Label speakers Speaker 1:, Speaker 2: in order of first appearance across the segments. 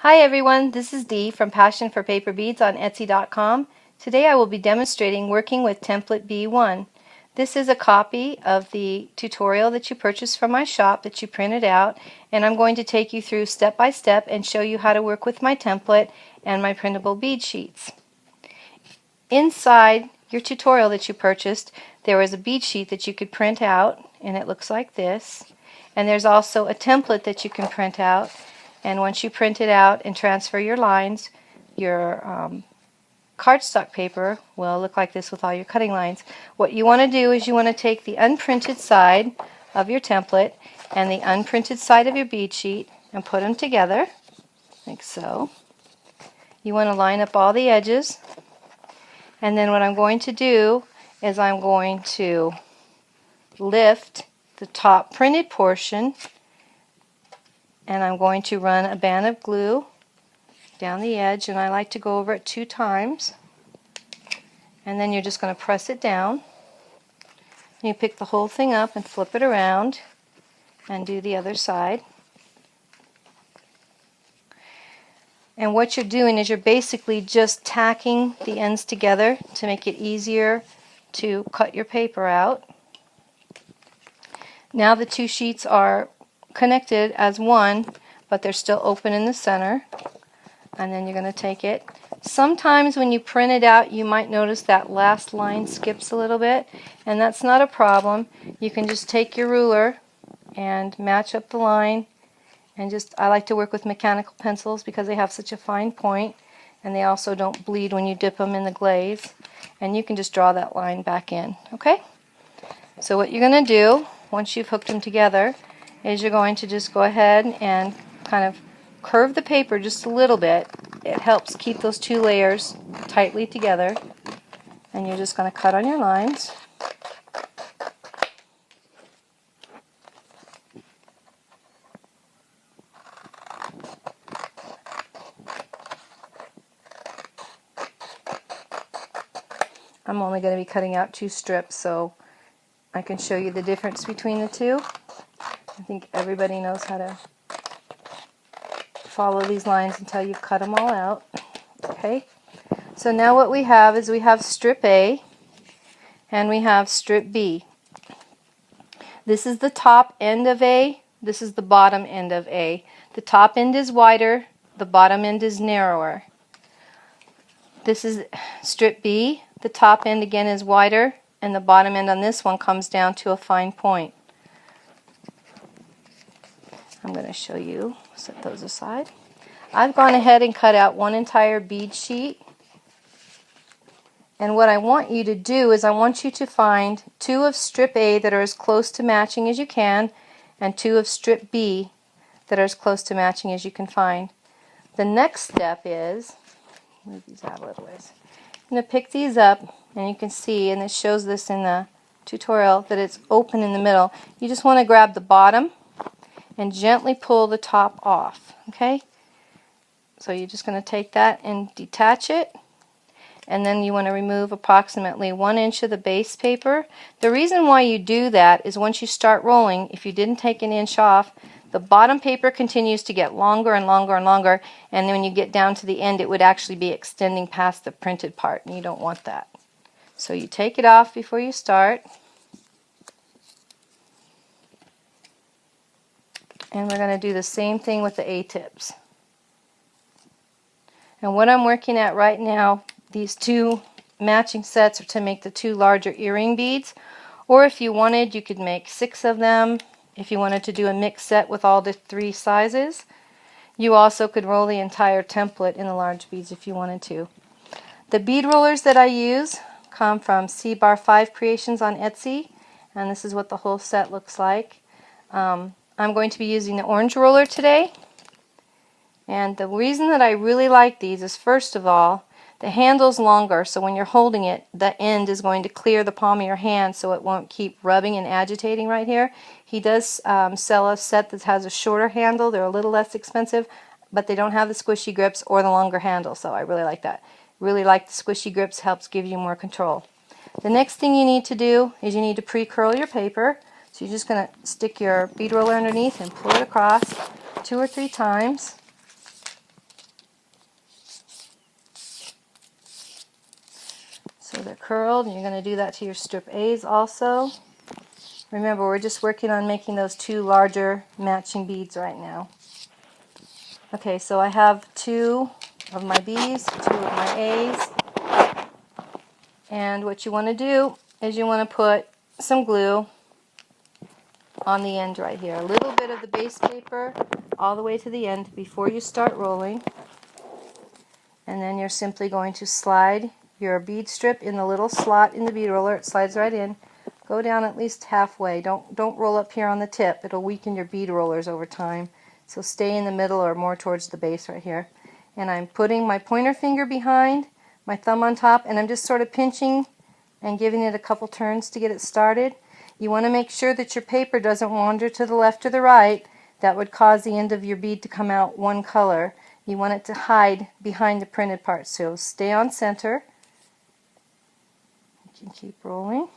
Speaker 1: Hi everyone, this is Dee from Passion for Paper Beads on Etsy.com. Today I will be demonstrating working with template B-1. This is a copy of the tutorial that you purchased from my shop that you printed out, and I'm going to take you through step by step and show you how to work with my template and my printable bead sheets. Inside your tutorial that you purchased, there is a bead sheet that you could print out, and it looks like this. And there's also a template that you can print out. And once you print it out and transfer your lines, your cardstock paper will look like this with all your cutting lines. What you want to do is you want to take the unprinted side of your template and the unprinted side of your bead sheet and put them together, like so. You want to line up all the edges. And then what I'm going to do is I'm going to lift the top printed portion, and I'm going to run a band of glue down the edge, and I like to go over it 2 times. And then you're just going to press it down. You pick the whole thing up and flip it around and do the other side. And what you're doing is you're basically just tacking the ends together to make it easier to cut your paper out. Now the 2 sheets are connected as one, but they're still open in the center. And then you're going to take it. Sometimes when you print it out, you might notice that last line skips a little bit, and that's not a problem. You can just take your ruler and match up the line, and I like to work with mechanical pencils because they have such a fine point, and they also don't bleed when you dip them in the glaze. And you can just draw that line back in. Okay? So what you're going to do, once you've hooked them together, is you're going to just go ahead and kind of curve the paper just a little bit. It helps keep those 2 layers tightly together. And you're just going to cut on your lines. I'm only going to be cutting out 2 strips, so I can show you the difference between the 2. I think everybody knows how to follow these lines until you've cut them all out. Okay, so now what we have is we have strip A and we have strip B. This is the top end of A, this is the bottom end of A. The top end is wider, the bottom end is narrower. This is strip B, the top end again is wider, and the bottom end on this one comes down to a fine point. I'm going to show you, set those aside. I've gone ahead and cut out 1 entire bead sheet. And what I want you to do is I want you to find 2 of strip A that are as close to matching as you can, and 2 of strip B that are as close to matching as you can find. The next step is, move these out a little ways. I'm going to pick these up, and you can see, and it shows this in the tutorial, that it's open in the middle. You just want to grab the bottom and gently pull the top off. Okay? So you're just going to take that and detach it, and then you want to remove approximately 1 inch of the base paper. The reason why you do that is once you start rolling, if you didn't take an inch off, the bottom paper continues to get longer and longer and longer, and then when you get down to the end, it would actually be extending past the printed part, and you don't want that. So you take it off before you start. And we're going to do the same thing with the A-tips. And what I'm working at right now, these 2 matching sets are to make the 2 larger earring beads. Or if you wanted, you could make 6 of them. If you wanted to do a mixed set with all the 3 sizes. You also could roll the entire template in the large beads if you wanted to. The bead rollers that I use come from C-Bar 5 Creations on Etsy. And this is what the whole set looks like. I'm going to be using the orange roller today, and the reason that I really like these is, first of all, the handle's longer, so when you're holding it, the end is going to clear the palm of your hand so it won't keep rubbing and agitating right here. He does sell a set that has a shorter handle. They're a little less expensive, but they don't have the squishy grips or the longer handle, so I really like that. Really like the squishy grips, helps give you more control. The next thing you need to do is you need to pre-curl your paper. So you're just going to stick your bead roller underneath and pull it across 2 or 3 times. So they're curled, and you're going to do that to your strip A's also. Remember, we're just working on making those two larger matching beads right now. Okay, so I have 2 of my B's, 2 of my A's. And what you want to do is you want to put some glue on the end right here. A little bit of the base paper all the way to the end before you start rolling. And then you're simply going to slide your bead strip in the little slot in the bead roller. It slides right in. Go down at least halfway. Don't roll up here on the tip. It'll weaken your bead rollers over time. So stay in the middle or more towards the base right here. And I'm putting my pointer finger behind, my thumb on top, and I'm just sort of pinching and giving it a couple turns to get it started. You want to make sure that your paper doesn't wander to the left or the right. That would cause the end of your bead to come out one color. You want it to hide behind the printed part. So stay on center. You can keep rolling.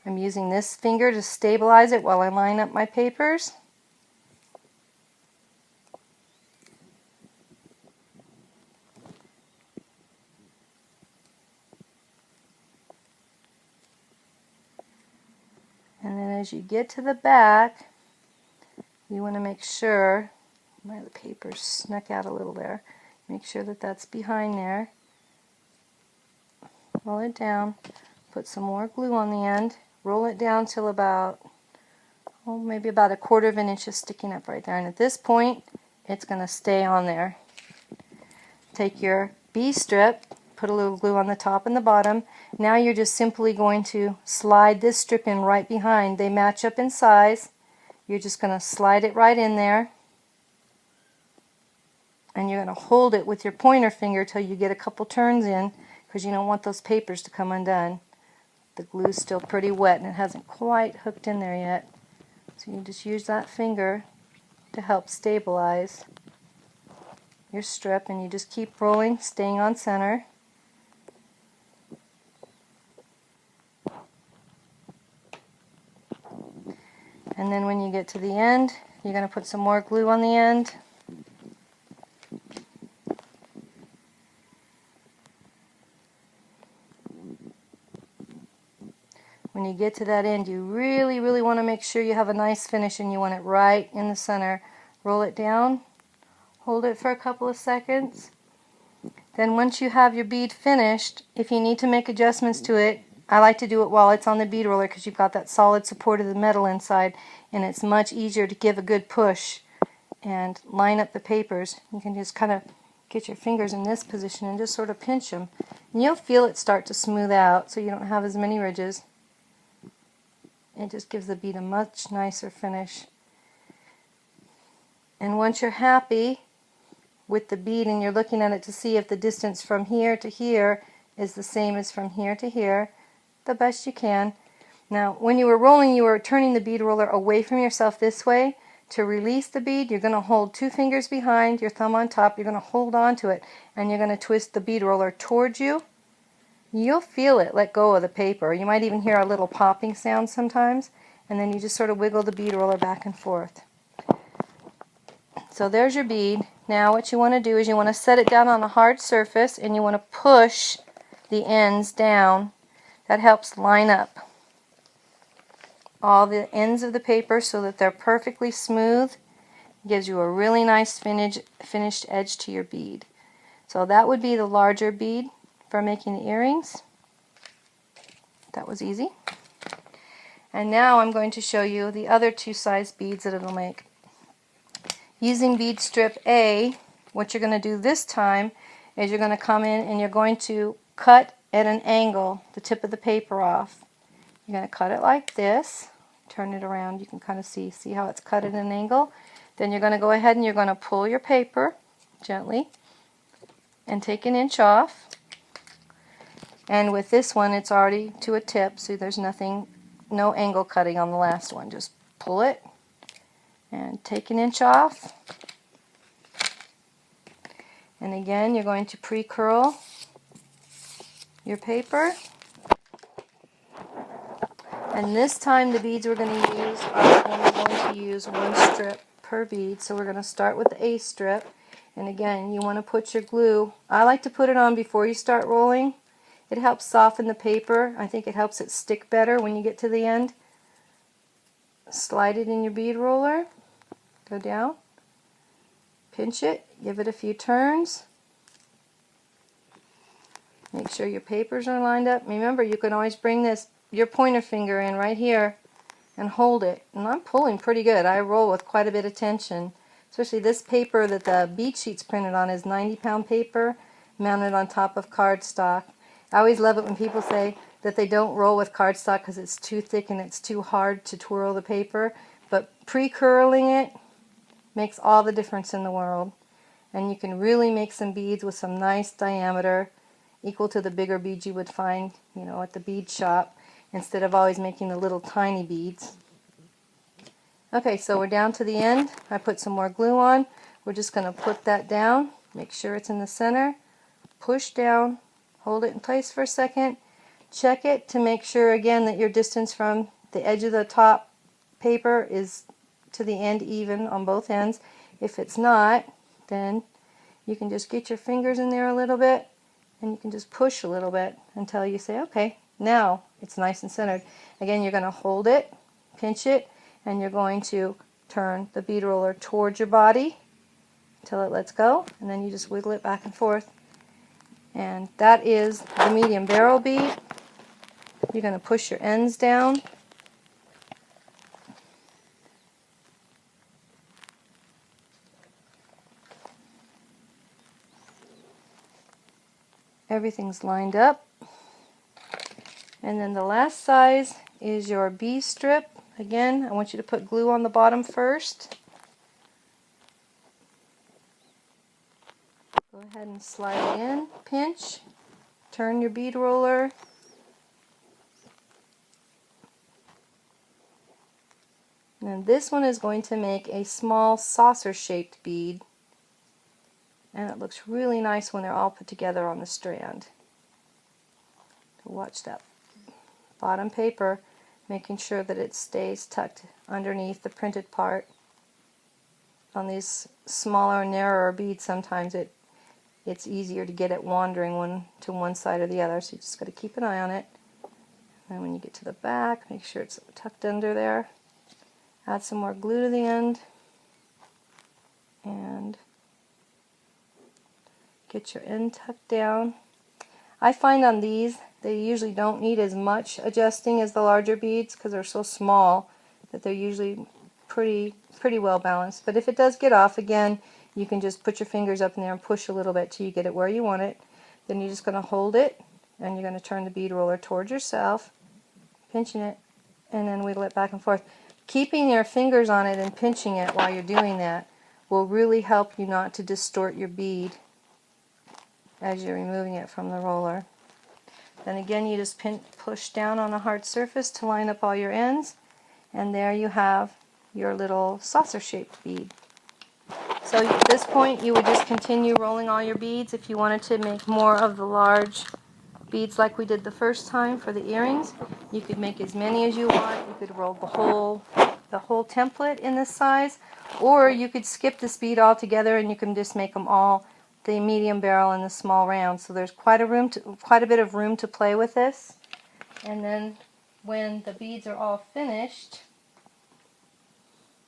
Speaker 1: I'm using this finger to stabilize it while I line up my papers. And then as you get to the back, you want to make sure, the paper snuck out a little there, make sure that that's behind there. Roll it down, put some more glue on the end, roll it down till about, maybe about 1/4 of an inch is sticking up right there. And at this point, it's going to stay on there. Take your B strip, put a little glue on the top and the bottom. Now you're just simply going to slide this strip in right behind. They match up in size. You're just going to slide it right in there. And you're going to hold it with your pointer finger till you get a couple turns in, because you don't want those papers to come undone. The glue's still pretty wet and it hasn't quite hooked in there yet. So you just use that finger to help stabilize your strip, and you just keep rolling, staying on center. And then when you get to the end, you're going to put some more glue on the end. When you get to that end, you really, really want to make sure you have a nice finish, and you want it right in the center. Roll it down, hold it for a couple of seconds. Then once you have your bead finished, if you need to make adjustments to it, I like to do it while it's on the bead roller, because you've got that solid support of the metal inside, and it's much easier to give a good push and line up the papers. You can just kind of get your fingers in this position and just sort of pinch them. And you'll feel it start to smooth out so you don't have as many ridges. It just gives the bead a much nicer finish. And once you're happy with the bead and you're looking at it to see if the distance from here to here is the same as from here to here, the best you can. Now, when you were rolling, you were turning the bead roller away from yourself this way. To release the bead, you're going to hold 2 fingers behind, your thumb on top. You're going to hold on to it, and you're going to twist the bead roller towards you. You'll feel it let go of the paper. You might even hear a little popping sound sometimes, and then you just sort of wiggle the bead roller back and forth. So there's your bead. Now what you want to do is you want to set it down on a hard surface, and you want to push the ends down. That helps line up all the ends of the paper so that they're perfectly smooth. It gives you a really nice finished edge to your bead. So that would be the larger bead for making the earrings. That was easy. And now I'm going to show you the other 2 size beads that it'll make. Using bead strip A, what you're going to do this time is you're going to come in and you're going to cut at an angle the tip of the paper off. You're going to cut it like this, turn it around, you can kind of see how it's cut at an angle. Then you're going to go ahead and you're going to pull your paper gently and take an inch off. And with this one, it's already to a tip, so there's no angle cutting on the last one. Just pull it and take an inch off. And again, you're going to pre-curl your paper. And this time the beads we're going to use are only going to use 1 strip per bead. So we're going to start with the A strip. And again, you want to put your glue. I like to put it on before you start rolling. It helps soften the paper. I think it helps it stick better when you get to the end. Slide it in your bead roller, go down, pinch it, give it a few turns. Make sure your papers are lined up. Remember, you can always bring your pointer finger in right here and hold it. And I'm pulling pretty good. I roll with quite a bit of tension. Especially this paper that the bead sheet's printed on is 90-pound paper mounted on top of cardstock. I always love it when people say that they don't roll with cardstock because it's too thick and it's too hard to twirl the paper. But pre-curling it makes all the difference in the world. And you can really make some beads with some nice diameter equal to the bigger beads you would find, at the bead shop, instead of always making the little tiny beads. Okay, so we're down to the end. I put some more glue on. We're just going to put that down, make sure it's in the center, push down, hold it in place for a second, check it to make sure again that your distance from the edge of the top paper is to the end even on both ends. If it's not, then you can just get your fingers in there a little bit and you can just push a little bit until you say, okay, now it's nice and centered. Again, you're going to hold it, pinch it, and you're going to turn the bead roller towards your body until it lets go, and then you just wiggle it back and forth. And that is the medium barrel bead. You're going to push your ends down. Everything's lined up. And then the last size is your B strip. Again, I want you to put glue on the bottom first. Go ahead and slide it in, pinch, turn your bead roller. And this one is going to make a small saucer-shaped bead. And it looks really nice when they're all put together on the strand. So watch that bottom paper, making sure that it stays tucked underneath the printed part. On these smaller, narrower beads, sometimes it's easier to get it wandering to one side or the other, so you just got to keep an eye on it. And when you get to the back, make sure it's tucked under there. Add some more glue to the end and get your end tucked down. I find on these they usually don't need as much adjusting as the larger beads because they're so small that they're usually pretty well balanced. But if it does get off, again, you can just put your fingers up in there and push a little bit till you get it where you want it. Then you're just going to hold it and you're going to turn the bead roller towards yourself, pinching it, and then wiggle it back and forth. Keeping your fingers on it and pinching it while you're doing that will really help you not to distort your bead as you're removing it from the roller. Then again, you just push down on a hard surface to line up all your ends, and there you have your little saucer-shaped bead. So at this point, you would just continue rolling all your beads. If you wanted to make more of the large beads like we did the first time for the earrings, you could make as many as you want. You could roll the whole template in this size, or you could skip this bead altogether and you can just make them all the medium barrel and the small round. So there's quite a bit of room to play with this. And then when the beads are all finished,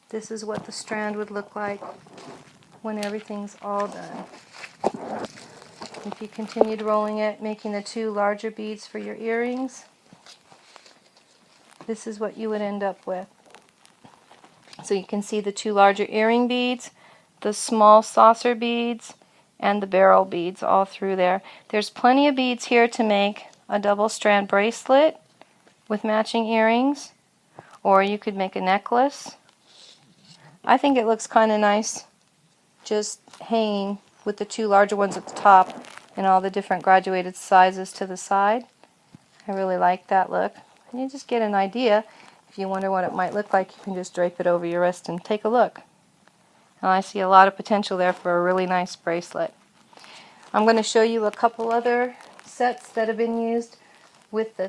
Speaker 1: this is what the strand would look like when everything's all done. If you continued rolling it, making the two larger beads for your earrings, this is what you would end up with. So you can see the two larger earring beads, the small saucer beads, and the barrel beads all through there. There's plenty of beads here to make a double strand bracelet with matching earrings, or you could make a necklace. I think it looks kind of nice just hanging with the two larger ones at the top and all the different graduated sizes to the side. I really like that look. And you just get an idea. If you wonder what it might look like, you can just drape it over your wrist and take a look. And I see a lot of potential there for a really nice bracelet. I'm going to show you a couple other sets that have been used with the